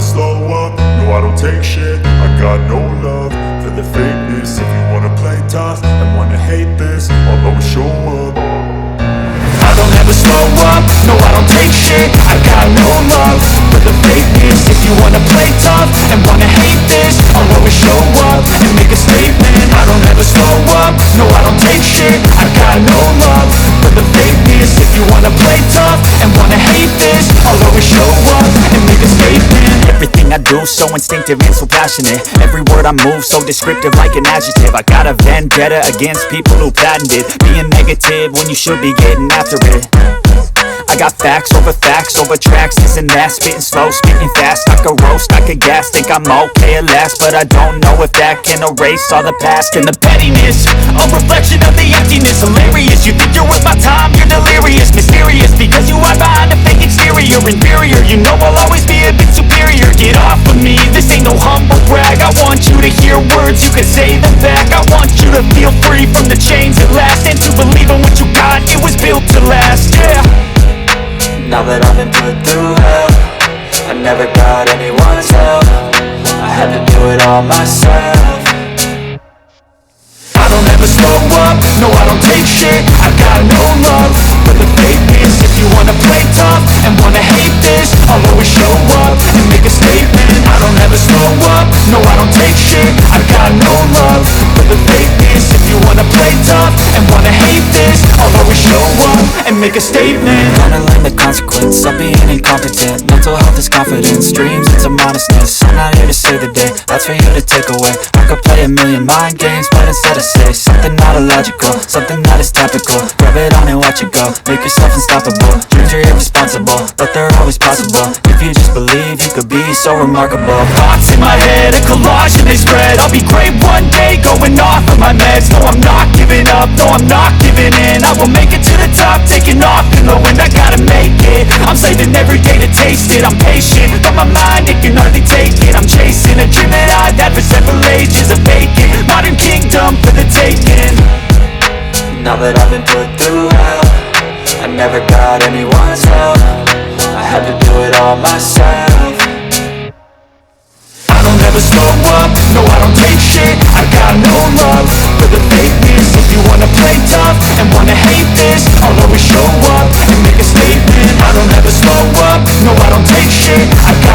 slow up, no I don't take shit. I got no love for the fakeness. If you wanna play tough and wanna hate this, I'll always show up. I don't ever slow up, no I don't take shit. I got no love for the fakeness. If you wanna play tough and wanna hate this, I'll always show up and make a statement. I don't ever slow up, no I don't take shit. I got no love for the fakeness. If you wanna play tough and wanna hate this, I'll always show up and make a statement. Everything I do so instinctive and so passionate. Every word I move so descriptive like an adjective. I got a vendetta against people who patented being negative when you should be getting after it. I got facts over tracks, this and that. Spitting slow, spitting fast, I could roast, I could gas. Think I'm okay at last, but I don't know if that can erase all the past. And the pettiness, a reflection of the emptiness. Hilarious, you think you're worth my time, you're delirious. Mysterious, because you hide behind a fake exterior. Inferior, you know I'll always be a bit superior. Get off of me, this ain't no humble brag. I want you to hear words, you can say them back. I want you to feel free from the chains at last, and to believe in what you got, it was built to last, yeah. Now that I've been put through hell, I never got anyone's help. I had to do it all myself. I don't ever slow up, no I don't take shit. I got no love for the fakeness. If you wanna play tough and wanna hate this, I'll always show up and make a statement. I don't ever slow up, no I don't take shit. I got no love for the fakeness. If you wanna play tough and wanna hate this, I'll always show up and make a statement. Gonna learn the consequence of being incompetent. Mental health is confidence, dreams into modestness. I'm not here to save the day, that's for you to take away. I could play a million mind games, but instead I say something not illogical, something that is topical. Grab it on and watch it go, make yourself unstoppable. Dreams are irresponsible, but they're always possible. If you just believe, you could be so remarkable. Thoughts in my head, a collage and they spread. I'll be great one day, going off of my meds. No, I'm not giving up, no, I'm not giving in. I will make it to the top, taking off in the wind. I gotta make it, I'm saving every day to taste it. I'm patient, but my mind, it can hardly take it. I'm chasing a dream that I've had for several ages. A vacant, modern kingdom for the taking. Now that I've been put through hell, I never got anyone's help. I had to do it all myself. I don't ever slow up, no I don't take shit. I got no love for the fakeness. If you wanna play tough and wanna hate this, I'll always show up and make a statement. I don't ever slow up, no I don't take shit. I got